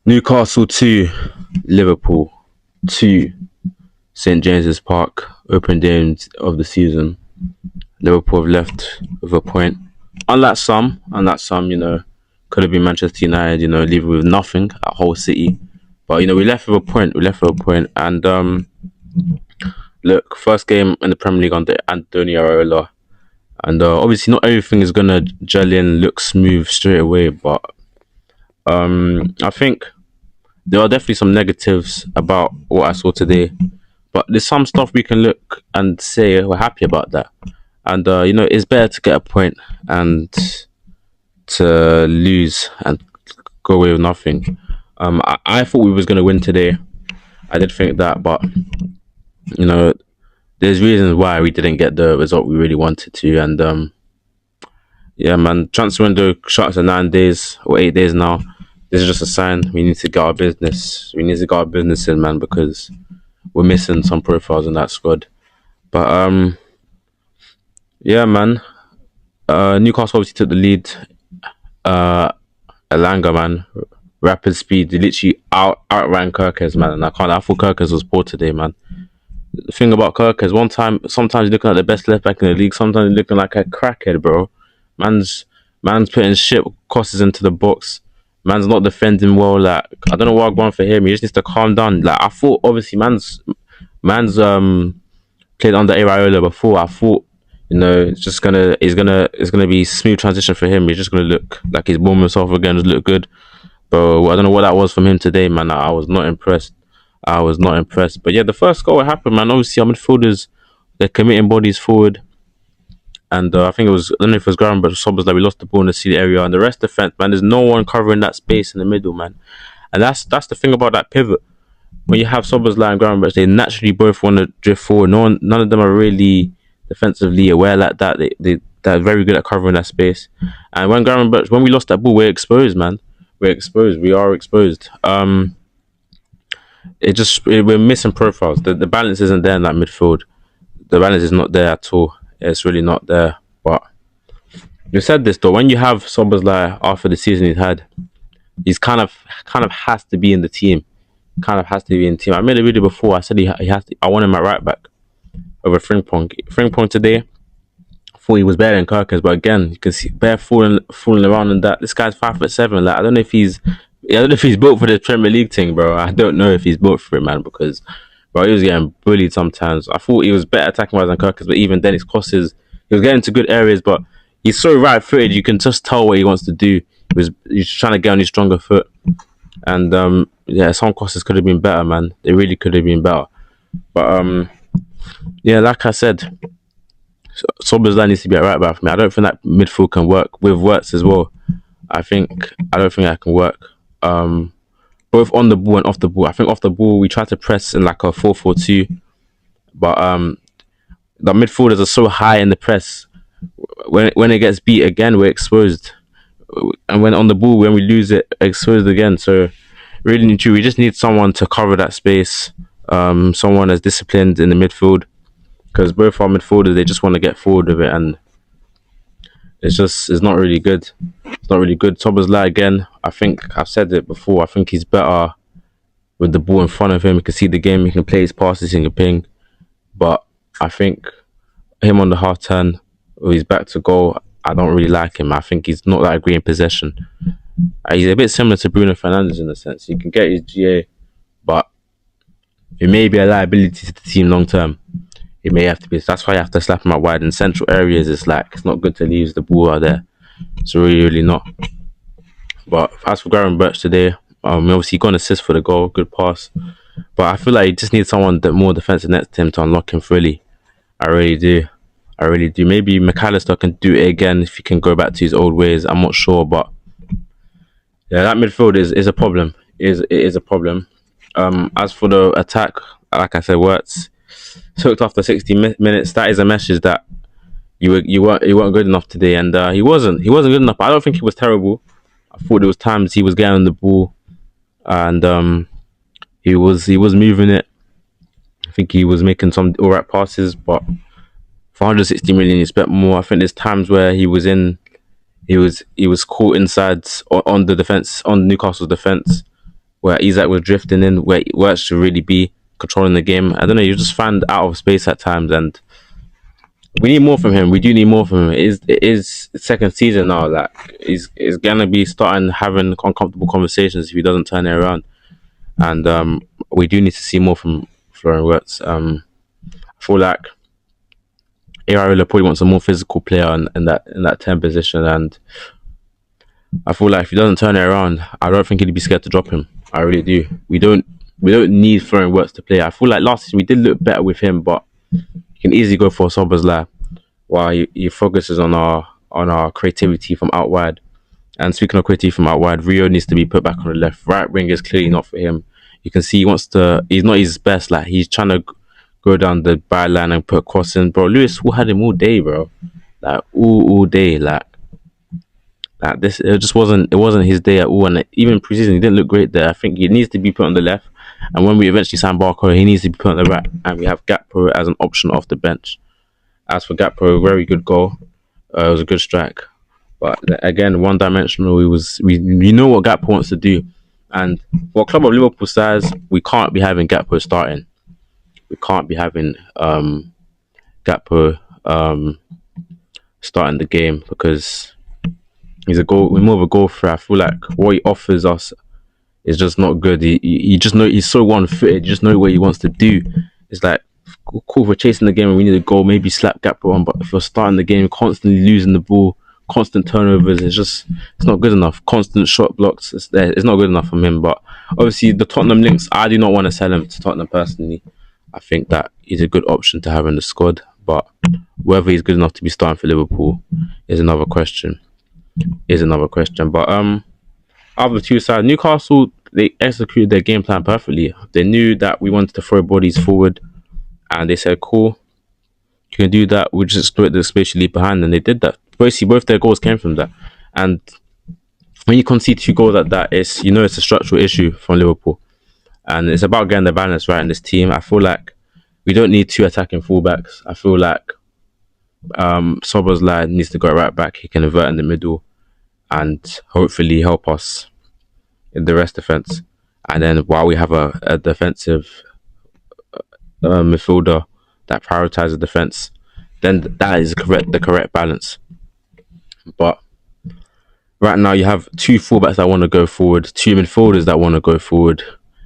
Newcastle 2, Liverpool 2, St James's Park, open games of the season. Liverpool have left with a point. Unlike some, could have been Manchester United, leaving with nothing at Hull City. But we left with a point. We left with a point. And look, first game in the Premier League under Iraola. And obviously, not everything is gonna gel in, look smooth straight away. But I think there are definitely some negatives about what I saw today. But there's some stuff we can look and say we're happy about that. And it's better to get a point and to lose and go away with nothing. I thought we was gonna win today. I did think that, but you know, there's reasons why we didn't get the result we really wanted to. And yeah, man, transfer window shuts in 9 days or 8 days now. This is just a sign we need to get our business. We need to get our business in, man, because we're missing some profiles in that squad. But yeah, man. Newcastle obviously took the lead. Elanga, man, rapid speed. He literally outran Kirkes, man. And I thought Kirkes was poor today, man. The thing about Kirkes, sometimes he's looking like the best left back in the league. Sometimes he's looking like a crackhead, bro. Man's putting shit crosses into the box. Man's not defending well. Like, I don't know what I'm going for him. He just needs to calm down. Like, I thought obviously man's played under Iraola before. I thought it's gonna be smooth transition for him. He's just gonna look like he's warming himself again. Just look good. But I don't know what that was from him today, man. I was not impressed. But yeah, the first goal happened, man. Obviously, our midfielders, they're committing bodies forward. And I think I don't know if it was Graham, but Szoboszlai, we lost the ball in the seat area. And the rest defense, man, there's no one covering that space in the middle, man. And that's the thing about that pivot. When you have Szoboszlai and Graham, they naturally both want to drift forward. None of them are really defensively aware like that. They're very good at covering that space. And when we lost that ball, we're exposed, man. We're exposed. We are exposed. We're missing profiles. The balance isn't there in that midfield. The balance is not there at all. It's really not there. But you said this though. When you have Szoboszlai after the season he's had, he's kind of has to be in the team. I made a video before. I said he has to. I want him at right back over Frimpong. Frimpong today, I thought he was better than Kirkes, but again, you can see Bear falling around and that. This guy's 5'7". Like, I don't know if he's built for the Premier League thing, bro. I don't know if he's built for it, man, because bro, he was getting bullied sometimes. I thought he was better attacking wise than Kirkes, but even then his crosses, he was getting to good areas, but he's so right footed, you can just tell what he wants to do. He's trying to get on his stronger foot. And yeah, some crosses could have been better, man. They really could have been better. But yeah, like I said, Szoboszlai needs to be at right back for me. I don't think that midfield can work with Wirtz as well. I don't think that can work. Both on the ball and off the ball. I think off the ball we try to press in like a 4-4-2, but the midfielders are so high in the press. When it gets beat again, we're exposed, and when on the ball, when we lose it, exposed again. So really, we just need someone to cover that space. Someone that's disciplined in the midfield, because both our midfielders, they just want to get forward with it, and it's not really good. It's not really good. Szoboszlai again. I think I've said it before. I think he's better with the ball in front of him. He can see the game. He can play his passes. He can ping. But I think him on the half turn, or he's back to goal, I don't really like him. I think he's not that great in possession. He's a bit similar to Bruno Fernandes in a sense. He can get his GA, but he may be a liability to the team long term. It may have to be. That's why you have to slap him out wide. In central areas, it's not good to leave the ball out there. It's really not. But as for Garen Birch today, obviously he got an assist for the goal, good pass. But I feel like he just needs someone that more defensive next to him to unlock him fully. I really do. Maybe McAllister can do it again if he can go back to his old ways. I'm not sure, but yeah, that midfield is a problem. It is a problem. As for the attack, like I said, Wirtz hooked after 60 minutes. That is a message that you weren't good enough today, and he wasn't good enough. I don't think he was terrible. I thought there was times he was getting on the ball, and he was moving it. I think he was making some alright passes, but for 160 million, you expect more. I think there's times where he was in he was caught inside on the defense, on Newcastle's defense, where Isak was drifting in, where it should really be controlling the game. I don't know. You just find out of space at times, and we need more from him. We do need more from him. It is second season now. Like he's gonna be starting having uncomfortable conversations if he doesn't turn it around. And we do need to see more from Florian Wirtz. I feel like Iraola probably wants a more physical player in that 10 position, and I feel like if he doesn't turn it around, I don't think he'd be scared to drop him. I really do. We don't need Florian Wirtz to play. I feel like last season we did look better with him, but you can easily go for Szoboszlai while he focuses on our creativity from out wide. And speaking of creativity from out wide, Rio needs to be put back on the left. Right wing is clearly not for him. You can see he wants to. He's not his best. Like he's trying to go down the byline and put a cross in, bro. Lewis who had him all day, bro. Like all day, like this. It just wasn't. It wasn't his day at all. And even preseason, he didn't look great there. I think he needs to be put on the left. And when we eventually sign Barco, he needs to be put on the right. And we have Gakpo as an option off the bench. As for Gakpo, very good goal. It was a good strike. But again, one dimensional. We know what Gakpo wants to do, and for a club of Liverpool size, we can't be having Gakpo starting. We can't be having Gakpo starting the game because he's we're more of a goal threat. I feel like what he offers us is just not good. He just know he's so one-footed. You just know what he wants to do. It's like cool for chasing the game and we need a goal. Maybe slap Gakpo on, but if you're starting the game, constantly losing the ball, constant turnovers, it's not good enough. Constant shot blocks, it's not good enough from him. But obviously the Tottenham links, I do not want to sell him to Tottenham personally. I think that he's a good option to have in the squad, but whether he's good enough to be starting for Liverpool is another question. But out of the two sides, Newcastle, they executed their game plan perfectly. They knew that we wanted to throw bodies forward, and they said, "Cool, you can do that. We'll just exploit the space you leave behind," and they did that. Basically, both their goals came from that. And when you concede two goals like that, it's a structural issue from Liverpool, and it's about getting the balance right in this team. I feel like we don't need two attacking fullbacks. I feel like Szoboszlai needs to go right back. He can invert in the middle and hopefully help us in the rest defense. And then while we have a defensive midfielder that prioritizes defense, then that is the correct balance. But right now you have two fullbacks that want to go forward, two midfielders that want to go forward,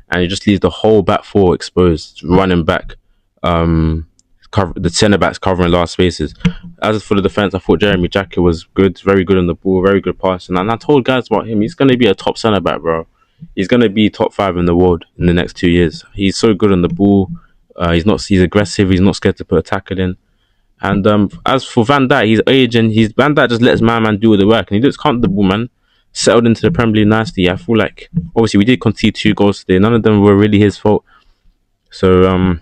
and it just leaves the whole back four exposed, running back. The centre backs covering large spaces. As for the defense, I thought Jeremy Jacket was good, very good on the ball, very good passing. And I told guys about him. He's going to be a top centre back, bro. He's going to be top 5 in the world in the next 2 years. He's so good on the ball. He's aggressive. He's not scared to put a tackle in. And as for Van Dijk, he's aging. Van Dijk just lets my man do all the work, and he looks comfortable, man. Settled into the Premier League nicely. I feel like obviously we did concede 2 goals today. None of them were really his fault. So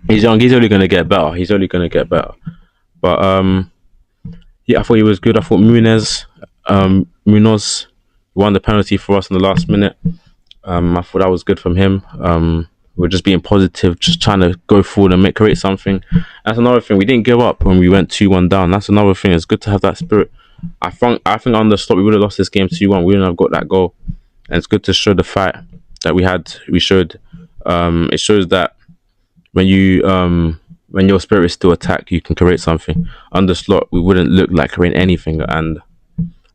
he's young. He's only going to get better. But yeah, I thought he was good. I thought Munoz won the penalty for us in the last minute. I thought that was good from him. We're just being positive, just trying to go forward and create something. That's another thing. We didn't give up when we went 2-1 down. That's another thing. It's good to have that spirit. I think on the stop we would have lost this game 2-1. We wouldn't have got that goal. And it's good to show the fight that we showed. It shows that when your spirit is still attack, you can create something. On the slot, we wouldn't look like creating anything. And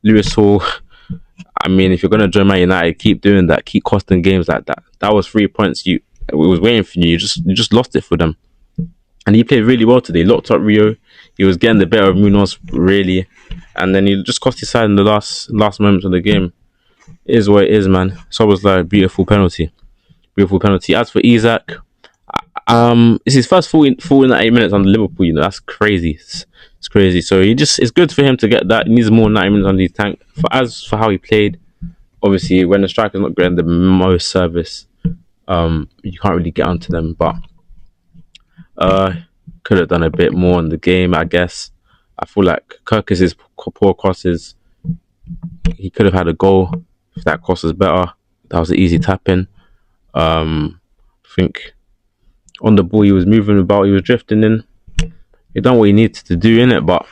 Lewis Hall, I mean, if you're going to join Man United, keep doing that. Keep costing games like that. That was 3 points. We was waiting for you. You just lost it for them. And he played really well today. Locked up Rio. He was getting the better of Munoz, really. And then he just cost his side in the last moments of the game. It is what it is, man. So it was like a beautiful penalty. As for Isak, it's his first full in 90 minutes under Liverpool. That's crazy. It's crazy. So it's good for him to get that. He needs more 90 minutes under his tank. As for how he played, obviously when the striker's not getting the most service, you can't really get onto them. But could have done a bit more in the game, I guess. I feel like Kirk's poor crosses, he could have had a goal if that cross was better. That was an easy tap in. I think on the ball he was moving about, he was drifting in. He done what he needed to do in it, but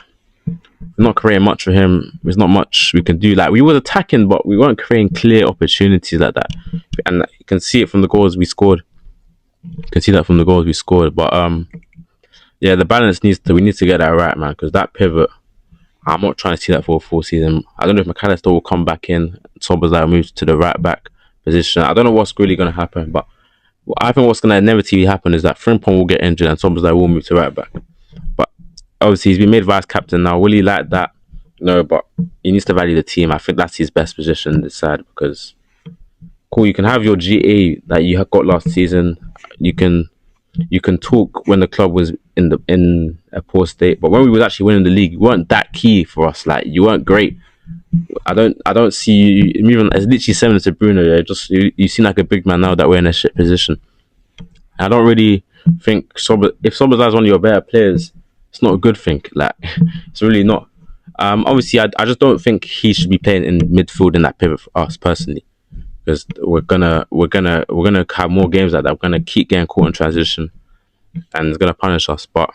We're not creating much for him. There's not much we can do. Like, we were attacking, but we weren't creating clear opportunities like that. And you can see it from the goals we scored. You can see that from the goals we scored. But yeah, the balance we need to get that right, man. Because that pivot, I'm not trying to see that for a full season. I don't know if McAllister will come back in. Szoboszlai moves to the right back position. I don't know what's really going to happen, but I think what's going to inevitably happen is that Frimpong will get injured and Szoboszlai will move to right back. But obviously, he's been made vice captain now. Will he like that? No, but he needs to value the team. I think that's his best position in this side because, cool, you can have your GA that you got last season. You can talk when the club was in a poor state, but when we was actually winning the league, you weren't that key for us. Like, you weren't great. I don't see you moving. It's literally similar to Bruno. Yeah, just you seem like a big man now that we're in a shit position. I don't really think if Szoboszlai is one of your better players, it's not a good thing. Like, it's really not. Obviously, I just don't think he should be playing in midfield in that pivot for us personally, because we're gonna have more games like that. We're gonna keep getting caught in transition, and it's gonna punish us. But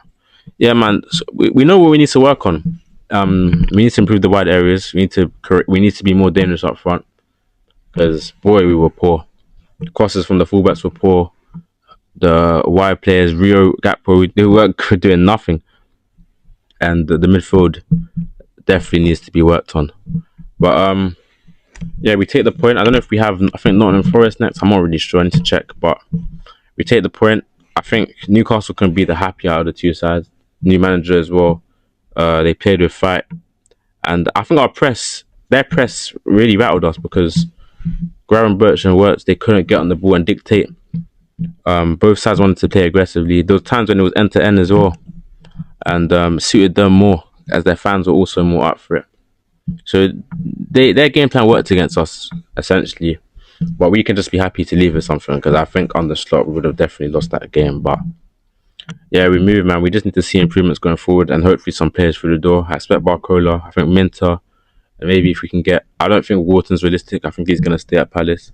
yeah, man, so we know what we need to work on. We need to improve the wide areas. We need to be more dangerous up front because boy, we were poor. The crosses from the fullbacks were poor. The wide players, Rio, Gakpo, they weren't doing nothing, and the midfield definitely needs to be worked on. But yeah, we take the point. I don't know if we have. I think Nottingham Forest next. I'm not really sure. I need to check, but we take the point. I think Newcastle can be the happy out of the two sides. New manager as well. They played with fight, and I think their press really rattled us because Graham Birch and Wirtz, they couldn't get on the ball and dictate. Both sides wanted to play aggressively. There was times when it was end to end as well, and suited them more as their fans were also more up for it. So their game plan worked against us essentially, but we can just be happy to leave with something because I think on the slot we would have definitely lost that game. But yeah, we move, man. We just need to see improvements going forward and hopefully some players through the door. I expect Barcola. I think Minter. And maybe if we can get... I don't think Wharton's realistic. I think he's going to stay at Palace.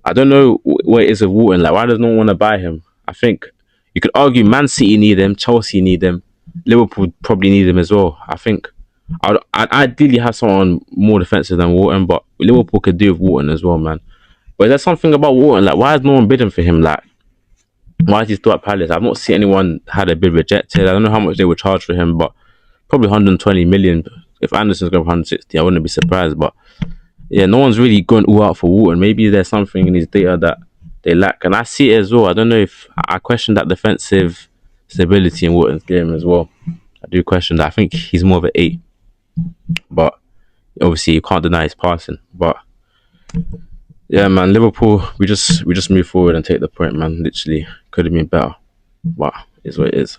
I don't know what it is with Wharton. Like, why does no one want to buy him? I think you could argue Man City need him. Chelsea need him. Liverpool probably need him as well. I think I'd ideally have someone more defensive than Wharton, but Liverpool could do with Wharton as well, man. But there's something about Wharton. Like, why is no one bidding for him? Like, why is he still at Palace? I've not seen anyone had a bid rejected. I don't know how much they would charge for him, but probably 120 million. If Anderson's going for 160, I wouldn't be surprised. But yeah, no one's really going all out for Wharton. Maybe there's something in his data that they lack, and I see it as well. I don't know if I question that defensive stability in Wharton's game as well. I do question that. I think he's more of an 8, but obviously you can't deny his passing. But yeah, man, Liverpool, we just move forward and take the point, man. Literally, could have been better, but it's what it is.